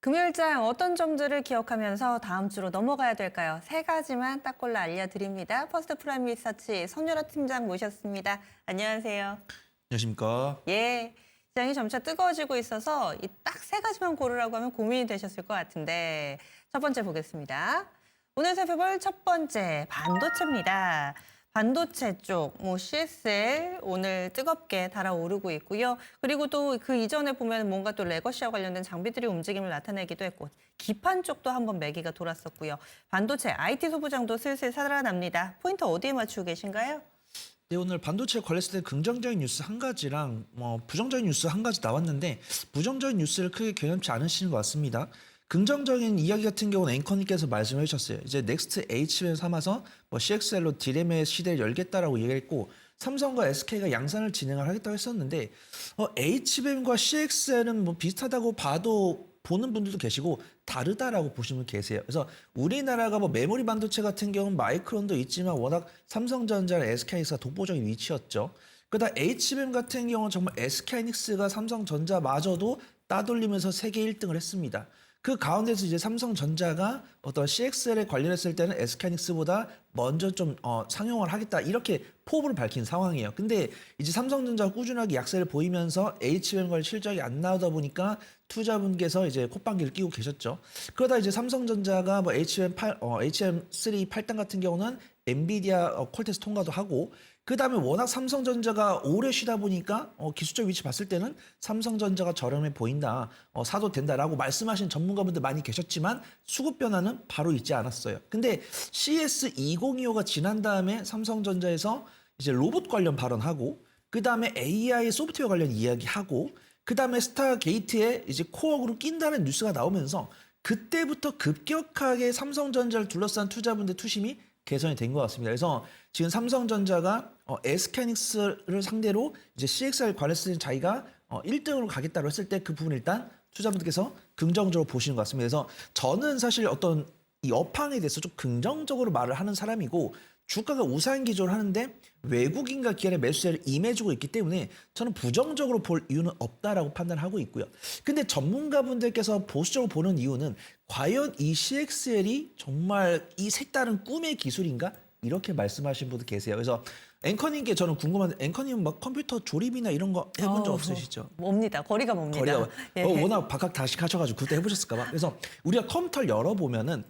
금요일장 어떤 점들을 기억하면서 다음 주로 넘어가야 될까요? 세 가지만 딱 골라 알려드립니다. 퍼스트 프라임 리서치 손유라 팀장 모셨습니다. 안녕하세요. 안녕하십니까. 예, 시장이 점차 뜨거워지고 있어서 이 딱 세 가지만 고르라고 하면 고민이 되셨을 것 같은데 첫 번째 보겠습니다. 오늘 살펴볼 첫 번째 반도체입니다. 반도체 쪽, CSL 오늘 뜨겁게 달아오르고 있고요. 그리고 또 그 이전에 보면 뭔가 또 레거시와 관련된 장비들이 움직임을 나타내기도 했고 기판 쪽도 한번 매기가 돌았었고요. 반도체 IT 소부장도 슬슬 살아납니다. 포인트 어디에 맞추고 계신가요? 네, 오늘 반도체 관련해서 된 긍정적인 뉴스 한 가지랑 부정적인 뉴스 한 가지 나왔는데 부정적인 뉴스를 크게 개념치 않으시는 것 같습니다. 긍정적인 이야기 같은 경우는 앵커님께서 말씀해 주셨어요. 이제 넥스트 HBM 삼아서 CXL로 디램의 시대를 열겠다라고 얘기했고 삼성과 SK가 양산을 진행을 하겠다고 했었는데 HBM과 CXL은 비슷하다고 봐도 보는 분들도 계시고 다르다라고 보시는 분 계세요. 그래서 우리나라가 메모리 반도체 같은 경우는 마이크론도 있지만 워낙 삼성전자랑 SK하이닉스가 독보적인 위치였죠. 그러다 HBM 같은 경우는 정말 SK하이닉스가 삼성전자마저도 따돌리면서 세계 1등을 했습니다. 그 가운데서 이제 삼성전자가 어떤 CXL에 관련했을 때는 SK하이닉스보다 먼저 좀 상용을 하겠다 이렇게 포부를 밝힌 상황이에요. 근데 이제 삼성전자가 꾸준하게 약세를 보이면서 HBM 실적이 안 나오다 보니까 투자분께서 이제 콧방귀를 끼고 계셨죠. 그러다 이제 삼성전자가 HBM3 8단 같은 경우는 엔비디아 콜테스트 통과도 하고 그 다음에 워낙 삼성전자가 오래 쉬다 보니까 기술적 위치 봤을 때는 삼성전자가 저렴해 보인다, 사도 된다라고 말씀하신 전문가분들 많이 계셨지만 수급 변화는 바로 있지 않았어요. 근데 CS2025가 지난 다음에 삼성전자에서 이제 로봇 관련 발언하고 그 다음에 AI 소프트웨어 관련 이야기하고 그 다음에 스타게이트에 이제 코어로 낀다는 뉴스가 나오면서 그때부터 급격하게 삼성전자를 둘러싼 투자분들 투심이 개선이 된 것 같습니다. 그래서 지금 삼성전자가 SK하이닉스를 상대로 이제 CXL 관련해서 자기가 1등으로 가겠다고 했을 때 그 부분 일단 투자분들께서 긍정적으로 보시는 것 같습니다. 그래서 저는 사실 어떤 이 업황에 대해서 좀 긍정적으로 말을 하는 사람이고 주가가 우상 기조를 하는데 외국인과 기관의 매수세를 임해주고 있기 때문에 저는 부정적으로 볼 이유는 없다라고 판단하고 있고요. 근데 전문가분들께서 보수적으로 보는 이유는 과연 이 CXL이 정말 이 색다른 꿈의 기술인가? 이렇게 말씀하신 분도 계세요. 그래서 앵커님께 저는 궁금한데 앵커님 컴퓨터 조립이나 이런 거 해본 적 없으시죠? 뭡니다. 거리가 뭡니다. 거리가 예. 워낙 박학다식 하셔가지고 그때 해보셨을까 봐. 그래서 우리가 컴퓨터를 열어보면은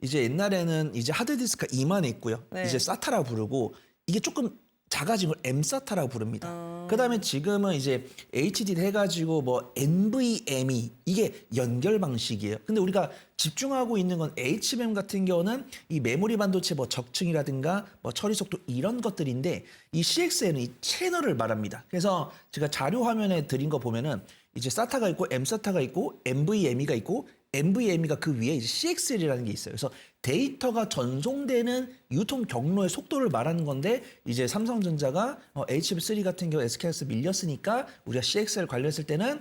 이제 옛날에는 이제 하드디스크가 이만했고요. 네. 이제 사타라고 부르고 이게 조금 작아진 걸 M사타라고 부릅니다. 그다음에 지금은 이제 HDD 해가지고 NVMe 이게 연결 방식이에요. 근데 우리가 집중하고 있는 건 HBM 같은 경우는 이 메모리 반도체 적층이라든가 처리 속도 이런 것들인데 이 CXL은 이 채널을 말합니다. 그래서 제가 자료 화면에 드린 거 보면은 이제 사타가 있고 M사타가 있고 NVMe가 있고 NVMe가 그 위에 이제 CXL이라는 게 있어요. 그래서 데이터가 전송되는 유통 경로의 속도를 말하는 건데 이제 삼성전자가 HBM3 같은 경우 SK하이닉스 밀렸으니까 우리가 CXL 관련했을 때는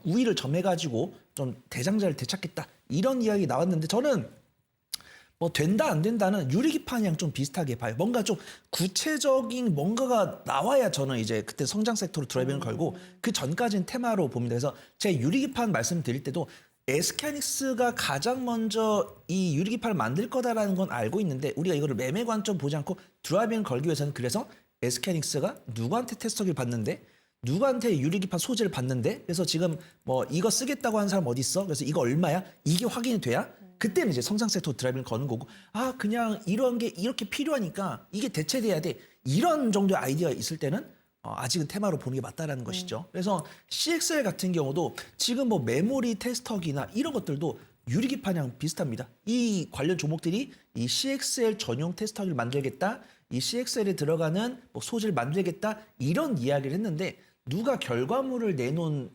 우위를 점해가지고 좀 대장자를 되찾겠다 이런 이야기 나왔는데 저는 된다 안 된다는 유리기판이랑 좀 비슷하게 봐요. 뭔가 좀 구체적인 뭔가가 나와야 저는 이제 그때 성장 섹터로 드라이빙을 걸고 그 전까지는 테마로 봅니다. 그래서 제 유리기판 말씀드릴 때도 SK하이닉스가 가장 먼저 이 유리기판을 만들 거다라는 건 알고 있는데 우리가 이거를 매매 관점 보지 않고 드라이빙을 걸기 위해서는 그래서 SK하이닉스가 누구한테 테스터기를 받는데 누구한테 유리기판 소재를 받는데 그래서 지금 이거 쓰겠다고 하는 사람 어디 있어? 그래서 이거 얼마야? 이게 확인이 돼야 그때는 이제 성장 섹터 드라이빙을 거는 거고 그냥 이런 게 이렇게 필요하니까 이게 대체돼야 돼 이런 정도의 아이디어가 있을 때는 아직은 테마로 보는 게 맞다라는 것이죠. 그래서 CXL 같은 경우도 지금 메모리 테스터기나 이런 것들도 유리기판이랑 비슷합니다. 이 관련 종목들이 이 CXL 전용 테스터기를 만들겠다, 이 CXL에 들어가는 소재를 만들겠다 이런 이야기를 했는데 누가 결과물을 내놓은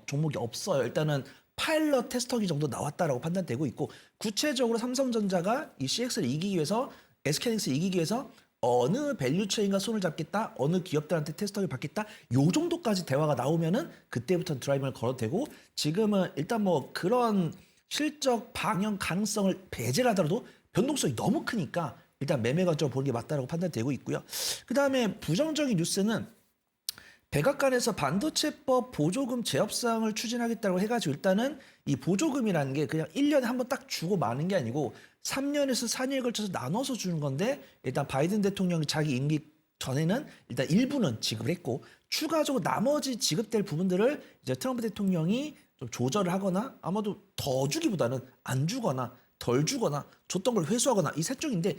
종목이 없어요. 일단은 파일럿 테스터기 정도 나왔다라고 판단되고 있고 구체적으로 삼성전자가 이 CX를 이기기 위해서 SK하이닉스 이기기 위해서 어느 밸류체인과 손을 잡겠다, 어느 기업들한테 테스터를 받겠다, 요 정도까지 대화가 나오면은 그때부터 드라이빙을 걸어도 되고 지금은 일단 그런 실적 방영 가능성을 배제를 하더라도 변동성이 너무 크니까 일단 매매 관점으로 보는 게 맞다라고 판단되고 있고요. 그 다음에 부정적인 뉴스는 백악관에서 반도체법 보조금 재협상을 추진하겠다고 해가지고 일단은 이 보조금이라는 게 그냥 1년에 한 번 딱 주고 마는 게 아니고 3년에서 4년에 걸쳐서 나눠서 주는 건데 일단 바이든 대통령이 자기 임기 전에는 일단 일부는 지급을 했고 추가적으로 나머지 지급될 부분들을 이제 트럼프 대통령이 좀 조절을 하거나 아마도 더 주기보다는 안 주거나 덜 주거나 줬던 걸 회수하거나 이 셋 중인데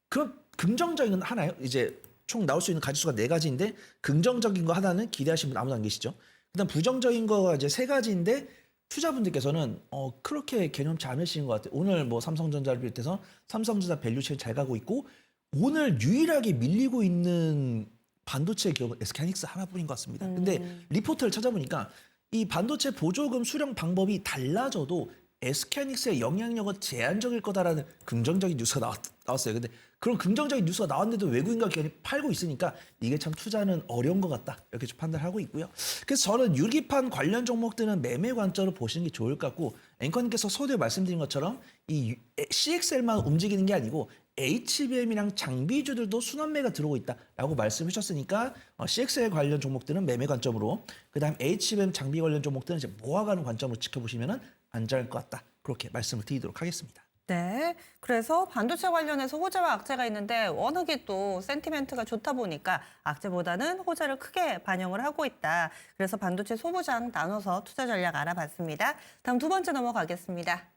그럼 긍정적인 건 하나요? 이제 총 나올 수 있는 가지수가 4가지인데 긍정적인 거 하나는 기대하시는 분 아무도 안 계시죠. 그다음 부정적인 거가 이제 3가지인데 투자분들께서는 그렇게 개념치 않으시는 것 같아요. 오늘 뭐 삼성전자를 비롯해서 삼성전자 밸류체인 잘 가고 있고 오늘 유일하게 밀리고 있는 반도체 기업은 SK 하이닉스 하나뿐인 것 같습니다. 근데 리포트를 찾아보니까 이 반도체 보조금 수령 방법이 달라져도 SK 하이닉스의 영향력은 제한적일 거다라는 긍정적인 뉴스가 나왔어요. 근데 그런 긍정적인 뉴스가 나왔는데도 외국인과 기관이 팔고 있으니까 이게 참 투자는 어려운 것 같다. 이렇게 좀 판단하고 있고요. 그래서 저는 유리판 관련 종목들은 매매 관점으로 보시는 게 좋을 것 같고 앵커님께서 서두에 말씀드린 것처럼 이 CXL만 움직이는 게 아니고 HBM이랑 장비주들도 순환매가 들어오고 있다라고 말씀해 주셨으니까 CXL 관련 종목들은 매매 관점으로 그다음 HBM 장비 관련 종목들은 이제 모아가는 관점으로 지켜보시면 안전할 것 같다. 그렇게 말씀을 드리도록 하겠습니다. 네. 그래서 반도체 관련해서 호재와 악재가 있는데 워낙에 또 센티멘트가 좋다 보니까 악재보다는 호재를 크게 반영을 하고 있다. 그래서 반도체 소부장 나눠서 투자 전략 알아봤습니다. 다음 2번째 넘어가겠습니다.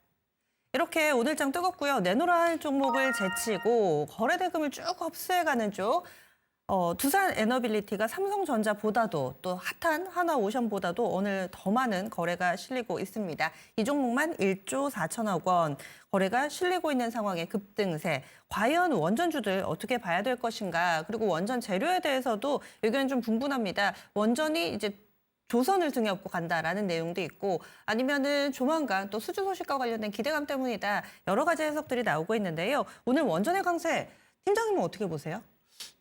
이렇게 오늘장 뜨겁고요. 내놓으라 할 종목을 제치고 거래 대금을 쭉 흡수해가는 쪽. 두산 에너빌리티가 삼성전자보다도 또 핫한 하나오션보다도 오늘 더 많은 거래가 실리고 있습니다. 이 종목만 1조 4천억 원 거래가 실리고 있는 상황의 급등세. 과연 원전주들 어떻게 봐야 될 것인가. 그리고 원전 재료에 대해서도 의견이 좀 분분합니다. 원전이 이제 조선을 등에 업고 간다라는 내용도 있고 아니면은 조만간 또 수주 소식과 관련된 기대감 때문이다. 여러 가지 해석들이 나오고 있는데요. 오늘 원전의 강세 팀장님은 어떻게 보세요?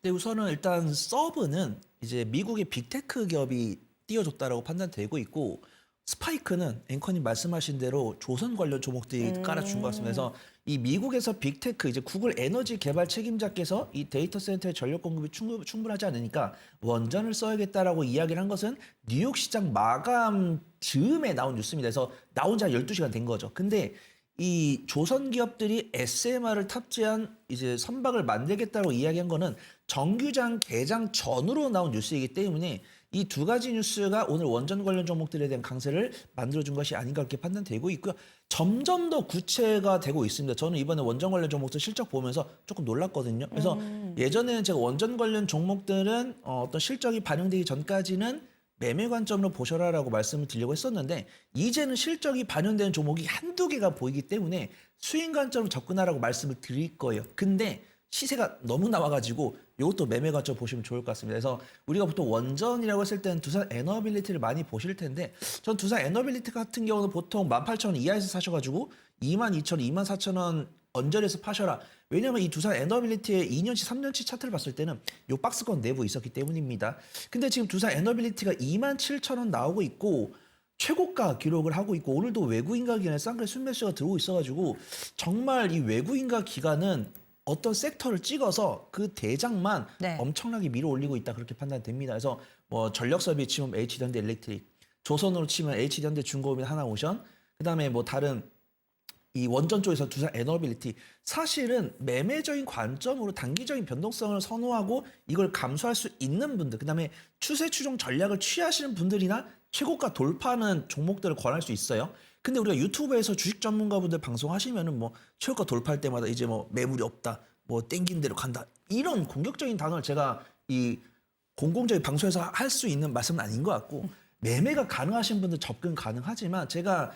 네, 우선은 일단 서브는 이제 미국의 빅테크 기업이 띄워줬다라고 판단되고 있고 스파이크는 앵커님 말씀하신 대로 조선 관련 종목들이 깔아준 것 같습니다. 그래서 이 미국에서 빅테크 이제 구글 에너지 개발 책임자께서 이 데이터 센터의 전력 공급이 충분하지 않으니까 원전을 써야겠다라고 이야기를 한 것은 뉴욕 시장 마감 즈음에 나온 뉴스입니다. 그래서 나온 지 한 12시간 된 거죠. 근데 이 조선 기업들이 SMR을 탑재한 이제 선박을 만들겠다고 이야기한 거는 정규장 개장 전으로 나온 뉴스이기 때문에 이 2가지 뉴스가 오늘 원전 관련 종목들에 대한 강세를 만들어준 것이 아닌가 그렇게 판단되고 있고요. 점점 더 구체가 되고 있습니다. 저는 이번에 원전 관련 종목들 실적 보면서 조금 놀랐거든요. 그래서 예전에는 제가 원전 관련 종목들은 어떤 실적이 반영되기 전까지는 매매 관점으로 보셔라라고 말씀을 드리려고 했었는데 이제는 실적이 반영되는 종목이 한두 개가 보이기 때문에 수익 관점으로 접근하라고 말씀을 드릴 거예요. 근데 시세가 너무 나와가지고 이것도 매매 관점 보시면 좋을 것 같습니다. 그래서 우리가 보통 원전이라고 했을 때는 두산 에너빌리티를 많이 보실 텐데 전 두산 에너빌리티 같은 경우는 보통 18,000원 이하에서 사셔가지고 22,000원, 24,000원 언저리에서 파셔라. 왜냐하면 이 두산 에너빌리티의 2년치, 3년치 차트를 봤을 때는 이 박스권 내부에 있었기 때문입니다. 근데 지금 두산 에너빌리티가 27,000원 나오고 있고 최고가 기록을 하고 있고 오늘도 외국인과 기관의 쌍끌 순매수가 들어오고 있어가지고 정말 이 외국인과 기관은 어떤 섹터를 찍어서 그 대장만 네. 엄청나게 밀어 올리고 있다 그렇게 판단됩니다. 그래서 뭐 전력섭이 치면 HD현대 일렉트릭, 조선으로 치면 HD현대 중공업이나 하나오션, 그다음에 뭐 다른 이 원전 쪽에서 두산 에너빌리티 사실은 매매적인 관점으로 단기적인 변동성을 선호하고 이걸 감수할 수 있는 분들, 그다음에 추세 추종 전략을 취하시는 분들이나 최고가 돌파하는 종목들을 권할 수 있어요. 근데 우리가 유튜브에서 주식 전문가분들 방송하시면은 뭐 최고가 돌파할 때마다 이제 뭐 매물이 없다, 뭐 땡긴 대로 간다 이런 공격적인 단어를 제가 이 공공적인 방송에서 할 수 있는 말씀은 아닌 것 같고 매매가 가능하신 분들 접근 가능하지만 제가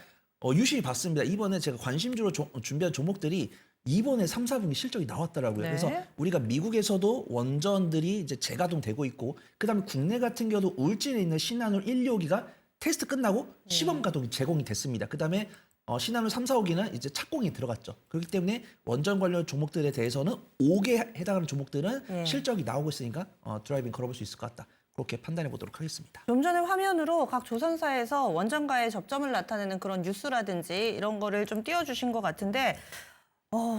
유심히 봤습니다. 이번에 제가 관심주로 준비한 종목들이 이번에 3, 4분기 실적이 나왔더라고요. 네. 그래서 우리가 미국에서도 원전들이 이제 재가동되고 있고 그다음에 국내 같은 경우도 울진에 있는 신한울 1, 2호기가 테스트 끝나고 시범 가동이 제공이 됐습니다. 그다음에 신한울 3, 4호기는 이제 착공이 들어갔죠. 그렇기 때문에 원전 관련 종목들에 대해서는 5개 해당하는 종목들은 실적이 나오고 있으니까 드라이빙 걸어볼 수 있을 것 같다. 그렇게 판단해 보도록 하겠습니다. 좀 전에 화면으로 각 조선사에서 원전과의 접점을 나타내는 그런 뉴스라든지 이런 거를 좀 띄워주신 것 같은데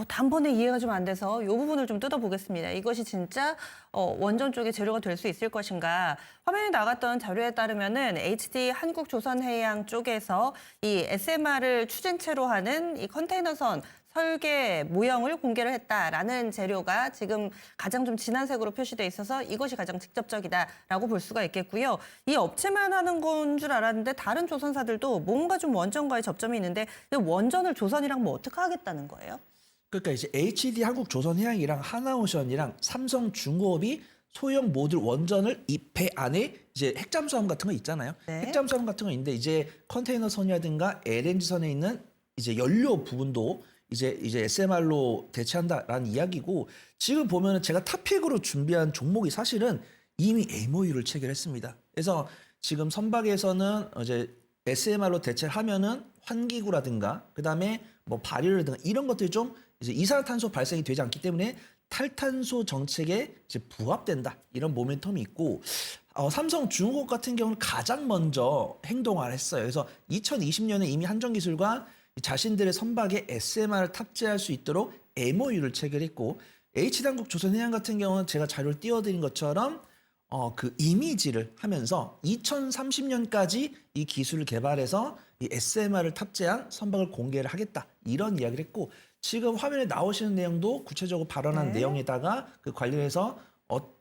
단번에 이해가 좀 안 돼서 이 부분을 좀 뜯어보겠습니다. 이것이 진짜 원전 쪽의 재료가 될 수 있을 것인가. 화면에 나갔던 자료에 따르면은 HD 한국조선해양 쪽에서 이 SMR을 추진체로 하는 이 컨테이너선 설계 모형을 공개를 했다라는 재료가 지금 가장 좀 진한 색으로 표시돼 있어서 이것이 가장 직접적이다라고 볼 수가 있겠고요. 이 업체만 하는 건 줄 알았는데 다른 조선사들도 뭔가 좀 원전과의 접점이 있는데 이 원전을 조선이랑 뭐 어떻게 하겠다는 거예요? 그러니까 이제 HD 한국조선해양이랑 하나오션이랑 삼성중공업이 소형 모듈 원전을 이 배 안에 이제 핵잠수함 같은 거 있잖아요. 네. 핵잠수함 같은 거 있는데 이제 컨테이너선이라든가 LNG선에 있는 이제 연료 부분도 이제 SMR로 대체한다라는 이야기고 지금 보면은 제가 탑픽으로 준비한 종목이 사실은 이미 MOU를 체결했습니다. 그래서 지금 선박에서는 이제 SMR로 대체를 하면은 환기구라든가 그다음에 뭐 발효라든가 이런 것들이 좀 이제 이산화탄소 발생이 되지 않기 때문에 탈탄소 정책에 이제 부합된다 이런 모멘텀이 있고 삼성중공업 같은 경우는 가장 먼저 행동을 했어요. 그래서 2020년에 이미 한전기술과 자신들의 선박에 SMR을 탑재할 수 있도록 MOU를 체결했고 H당국조선해양 같은 경우는 제가 자료를 띄워드린 것처럼 그 이미지를 하면서 2030년까지 이 기술을 개발해서 이 SMR을 탑재한 선박을 공개를 하겠다 이런 이야기를 했고 지금 화면에 나오시는 내용도 구체적으로 발언한 내용에다가 그 관련해서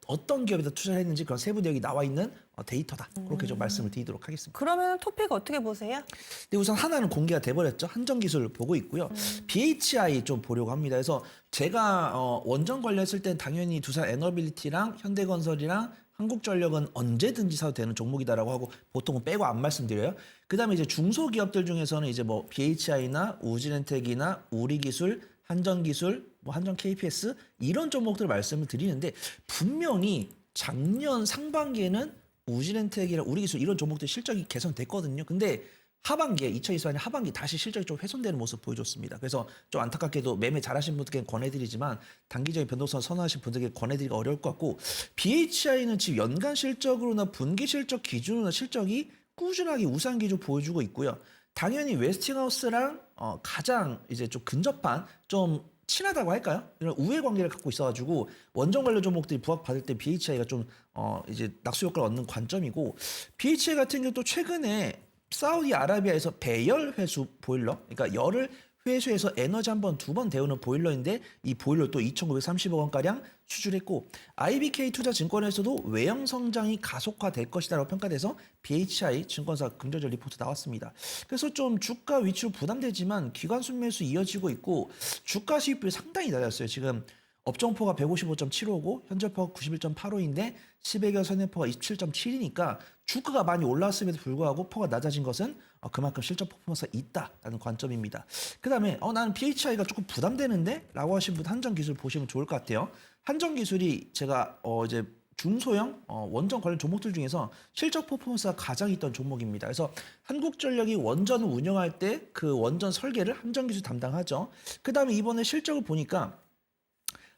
어떤 기업에다 투자를 했는지 그런 세부 내역이 나와 있는 데이터다 그렇게 좀 말씀을 드리도록 하겠습니다. 그러면 토픽 어떻게 보세요? 근데 우선 하나는 공개가 돼버렸죠. 한전기술 보고 있고요. BHI 좀 보려고 합니다. 그래서 제가 원전 관련했을 땐 당연히 두산 에너빌리티랑 현대건설이랑 한국전력은 언제든지 사도 되는 종목이다라고 하고 보통은 빼고 안 말씀드려요. 그다음에 이제 중소기업들 중에서는 이제 뭐 BHI나 우진엔텍이나 우리기술, 한전기술, 뭐 한전 KPS 이런 종목들 말씀을 드리는데 분명히 작년 상반기에는 우진엔텍이나 우리기술 이런 종목들 실적이 개선됐거든요. 근데 하반기에 2024년 하반기 다시 실적이 좀 훼손되는 모습 보여줬습니다. 그래서 좀 안타깝게도 매매 잘하신 분들께 권해드리지만 단기적인 변동성 선호하신 분들께 권해드리기가 어려울 것 같고 BHI는 지금 연간 실적으로나 분기 실적 기준으로나 실적이 꾸준하게 우상 기조 보여주고 있고요. 당연히 웨스팅하우스랑 가장 이제 좀 근접한 좀 친하다고 할까요? 이런 우애 관계를 갖고 있어가지고 원전 관련 종목들이 부합받을 때 BHI가 좀 이제 낙수 효과를 얻는 관점이고 BHI 같은 경우 또 최근에 사우디아라비아에서 배열 회수 보일러, 그러니까 열을 회수해서 에너지 한 번, 두 번 데우는 보일러인데 이 보일러 또 2,930억 원가량 수출했고 IBK 투자증권에서도 외형 성장이 가속화될 것이다라고 평가돼서 BHI 증권사 긍정적 리포트 나왔습니다. 그래서 좀 주가 위치로 부담되지만 기관순 매수 이어지고 있고 주가 수익률이 상당히 낮았어요. 지금 업종포가 155.75고 현재포가 91.85인데 10의 선행포가 27.7이니까 주가가 많이 올랐음에도 불구하고 포가 낮아진 것은 그만큼 실적 퍼포먼스가 있다라는 관점입니다. 그다음에 나는 BHI가 조금 부담되는데 라고 하신 분 한전기술 보시면 좋을 것 같아요. 한전기술이 제가 이제 중소형 원전 관련 종목들 중에서 실적 퍼포먼스가 가장 있던 종목입니다. 그래서 한국전력이 원전을 운영할 때 그 원전 설계를 한전기술 담당하죠. 그다음에 이번에 실적을 보니까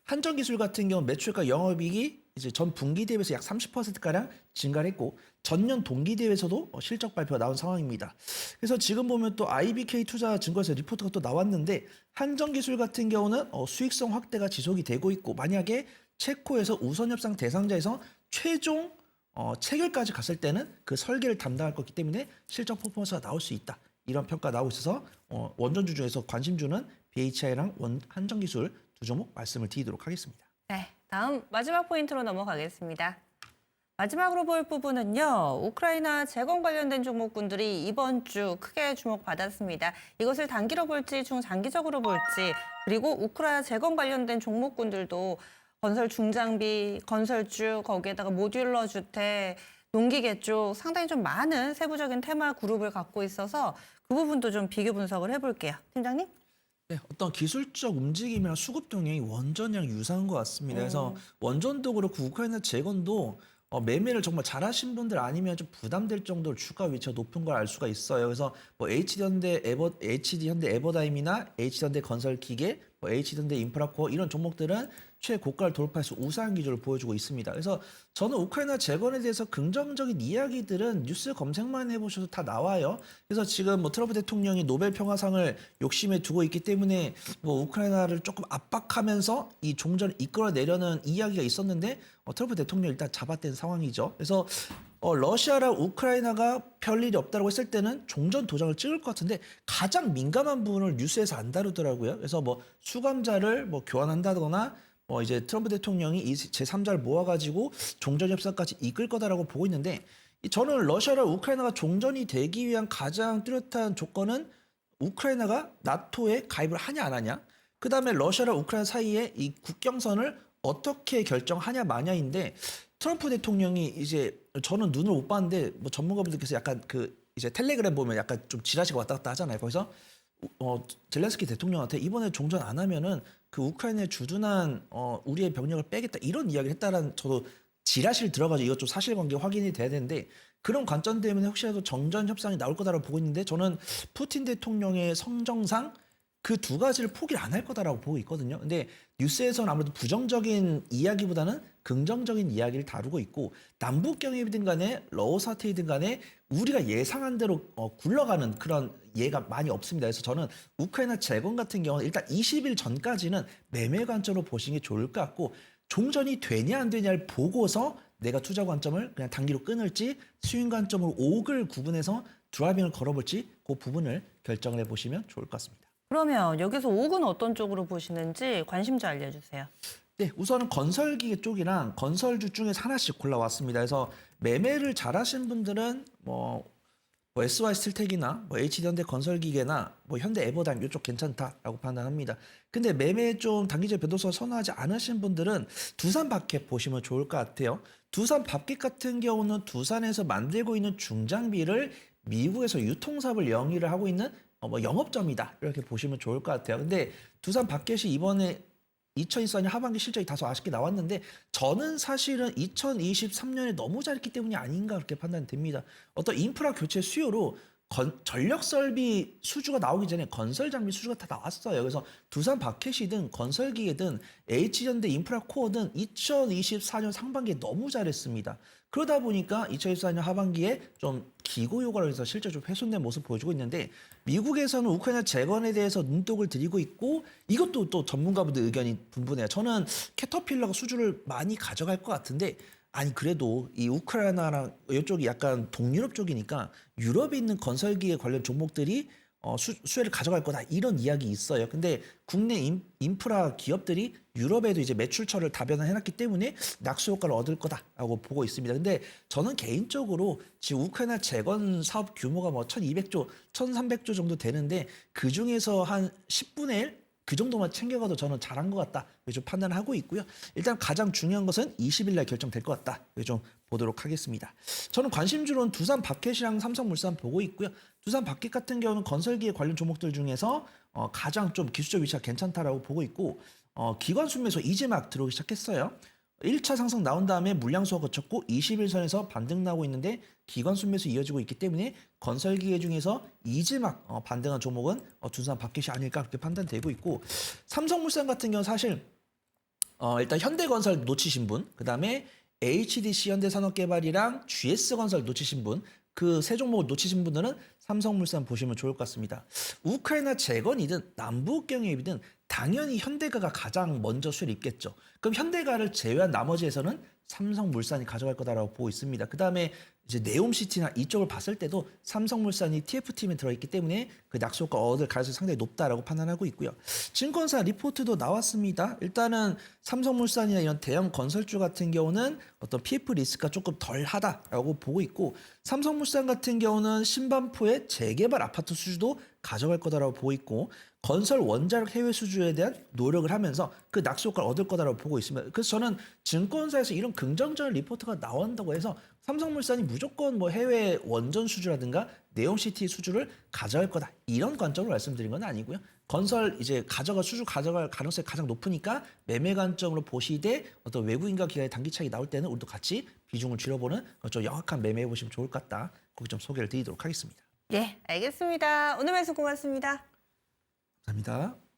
한전기술 같은 경우 매출과 영업이익이 이제 전 분기 대비해서 약 30%가량 증가를 했고 전년 동기 대비해서도 실적 발표가 나온 상황입니다. 그래서 지금 보면 또 IBK 투자증권에서 리포트가 또 나왔는데 한전기술 같은 경우는 수익성 확대가 지속이 되고 있고 만약에 체코에서 우선협상 대상자에서 최종 체결까지 갔을 때는 그 설계를 담당할 거기 때문에 실적 퍼포먼스가 나올 수 있다. 이런 평가 나오고 있어서 원전주 중에서 관심주는 BHI랑 한전기술 두 종목 말씀을 드리도록 하겠습니다. 네, 다음 마지막 포인트로 넘어가겠습니다. 마지막으로 볼 부분은요. 우크라이나 재건 관련된 종목군들이 이번 주 크게 주목받았습니다. 이것을 단기로 볼지 중장기적으로 볼지 그리고 우크라이나 재건 관련된 종목군들도 건설 중장비, 건설주, 거기에다가 모듈러 주택, 농기계 쪽 상당히 좀 많은 세부적인 테마 그룹을 갖고 있어서 그 부분도 좀 비교 분석을 해볼게요. 팀장님? 네, 어떤 기술적 움직임이랑 수급 동향이 원전이랑 유사한 것 같습니다. 그래서 원전도 그렇고 우크라이나 재건도 매매를 정말 잘하신 분들 아니면 좀 부담될 정도로 주가 위치가 높은 걸 알 수가 있어요. 그래서 뭐 HD 현대 에버다임이나 HD 현대 건설기계, 뭐 HD 현대 인프라코어 이런 종목들은 최고가를 돌파해서 우상한 기조를 보여주고 있습니다. 그래서 저는 우크라이나 재건에 대해서 긍정적인 이야기들은 뉴스 검색만 해보셔도 다 나와요. 그래서 지금 뭐 트럼프 대통령이 노벨 평화상을 욕심에 두고 있기 때문에 뭐 우크라이나를 조금 압박하면서 이 종전을 이끌어내려는 이야기가 있었는데 트럼프 대통령이 일단 잡아댄 상황이죠. 그래서 러시아랑 우크라이나가 별일이 없다고 했을 때는 종전 도장을 찍을 것 같은데 가장 민감한 부분을 뉴스에서 안 다루더라고요. 그래서 뭐 수감자를 뭐 교환한다거나 이제 트럼프 대통령이 이 제3자를 모아가지고 종전 협상까지 이끌 거다라고 보고 있는데 저는 러시아랑 우크라이나가 종전이 되기 위한 가장 뚜렷한 조건은 우크라이나가 나토에 가입을 하냐 안 하냐. 그다음에 러시아랑 우크라이나 사이에 이 국경선을 어떻게 결정하냐 마냐인데 트럼프 대통령이 이제 저는 눈을 못 봤는데 뭐 전문가분들께서 약간 그 이제 텔레그램 보면 약간 좀 지라시가 왔다 갔다 하잖아요. 거기서 젤렌스키 대통령한테 이번에 종전 안 하면은 그 우크라이나에 주둔한 우리의 병력을 빼겠다 이런 이야기를 했다라는 저도 지라시를 들어가지고 이것 좀 사실관계 확인이 돼야 되는데 그런 관점 때문에 혹시라도 정전 협상이 나올 거다라고 보고 있는데 저는 푸틴 대통령의 성정상 그 두 가지를 포기를 안 할 거다라고 보고 있거든요. 근데 뉴스에서는 아무래도 부정적인 이야기보다는 긍정적인 이야기를 다루고 있고 남북 경협이든 간에 러오 사태이든 간에 우리가 예상한 대로 굴러가는 그런 예가 많이 없습니다. 그래서 저는 우크라이나 재건 같은 경우는 일단 20일 전까지는 매매 관점으로 보시는 게 좋을 것 같고 종전이 되냐 안 되냐를 보고서 내가 투자 관점을 그냥 단기로 끊을지 수익 관점으로 옥을 구분해서 드라이빙을 걸어볼지 그 부분을 결정을 해보시면 좋을 것 같습니다. 그러면 여기서 옥은 어떤 쪽으로 보시는지 관심주 알려주세요. 네, 우선은 건설기계 쪽이랑 건설주 중에서 하나씩 골라왔습니다. 그래서 매매를 잘하신 분들은 뭐 SY 스틸텍이나 뭐 HD현대 건설기계나 뭐 현대 에버다임 이쪽 괜찮다라고 판단합니다. 근데 매매 좀 단기적 변동성을 선호하지 않으신 분들은 두산 밥켓 보시면 좋을 것 같아요. 두산 밥켓 같은 경우는 두산에서 만들고 있는 중장비를 미국에서 유통사업을 영위를 하고 있는 뭐 영업점이다 이렇게 보시면 좋을 것 같아요. 근데 두산 밥켓이 이번에 2024년 하반기 실적이 다소 아쉽게 나왔는데 저는 사실은 2023년에 너무 잘했기 때문이 아닌가 그렇게 판단이 됩니다. 어떤 인프라 교체 수요로 전력 설비 수주가 나오기 전에 건설 장비 수주가 다 나왔어요. 그래서 두산 바켓이든 건설기계든 H전대 인프라 코어든 2024년 상반기에 너무 잘했습니다. 그러다 보니까 2024년 하반기에 좀 기고 효과로 해서 실제 좀 훼손된 모습 보여주고 있는데 미국에서는 우크라이나 재건에 대해서 눈독을 들이고 있고 이것도 또 전문가분들 의견이 분분해요. 저는 캐터필러가 수주를 많이 가져갈 것 같은데 아니 그래도 이 우크라이나랑 이쪽이 약간 동유럽 쪽이니까 유럽에 있는 건설기에 관련 종목들이 수혜를 가져갈 거다 이런 이야기 있어요. 근데 국내 인프라 기업들이 유럽에도 이제 매출처를 다변화 해놨기 때문에 낙수 효과를 얻을 거다라고 보고 있습니다. 근데 저는 개인적으로 지금 우크라이나 재건 사업 규모가 뭐 1,200조, 1,300조 정도 되는데 그 중에서 한 10분의 1? 그 정도만 챙겨가도 저는 잘한 것 같다. 좀 판단을 하고 있고요. 일단 가장 중요한 것은 20일 날 결정될 것 같다. 좀 보도록 하겠습니다. 저는 관심주로는 두산 밥켓이랑 삼성물산 보고 있고요. 두산 밥켓 같은 경우는 건설기에 관련 종목들 중에서 가장 좀 기술적 위치가 괜찮다라고 보고 있고 기관 순매수 이제 막 들어오기 시작했어요. 1차 상승 나온 다음에 물량수가 거쳤고 21선에서 반등 나오고 있는데 기관 순매수 이어지고 있기 때문에 건설기계 중에서 이제 막 반등한 종목은 두산 밥켓이 아닐까 그렇게 판단되고 있고 삼성물산 같은 경우는 사실 일단 현대건설 놓치신 분, 그다음에 HDC 현대산업개발이랑 GS건설 놓치신 분, 그 세 종목을 놓치신 분들은 삼성물산 보시면 좋을 것 같습니다. 우크라이나 재건이든 남북경협이든 당연히 현대가가 가장 먼저 수혜를 입겠죠. 그럼 현대가를 제외한 나머지에서는 삼성물산이 가져갈 거다라고 보고 있습니다. 그다음에 이제 네옴시티나 이쪽을 봤을 때도 삼성물산이 TF팀에 들어있기 때문에 그 낙수효과 얻을 가능성이 상당히 높다라고 판단하고 있고요. 증권사 리포트도 나왔습니다. 일단은 삼성물산이나 이런 대형 건설주 같은 경우는 어떤 PF 리스크가 조금 덜하다라고 보고 있고 삼성물산 같은 경우는 신반포의 재개발 아파트 수주도 가져갈 거다라고 보고 있고 건설 원자력 해외 수주에 대한 노력을 하면서 그 낙수 효과를 얻을 거다라고 보고 있습니다. 그래서 저는 증권사에서 이런 긍정적인 리포트가 나온다고 해서 삼성물산이 무조건 뭐 해외 원전 수주라든가 네옴시티 수주를 가져갈 거다 이런 관점으로 말씀드린 건 아니고요. 건설 이제 수주 가져갈 가능성이 가장 높으니까 매매 관점으로 보시되 어떤 외국인과 기관의 단기 차익이 나올 때는 우리도 같이 비중을 줄여보는 좀 영악한 매매해 보시면 좋을 것 같다. 거기 좀 소개를 드리도록 하겠습니다. 예, 알겠습니다. 오늘 말씀 고맙습니다. 감사합니다.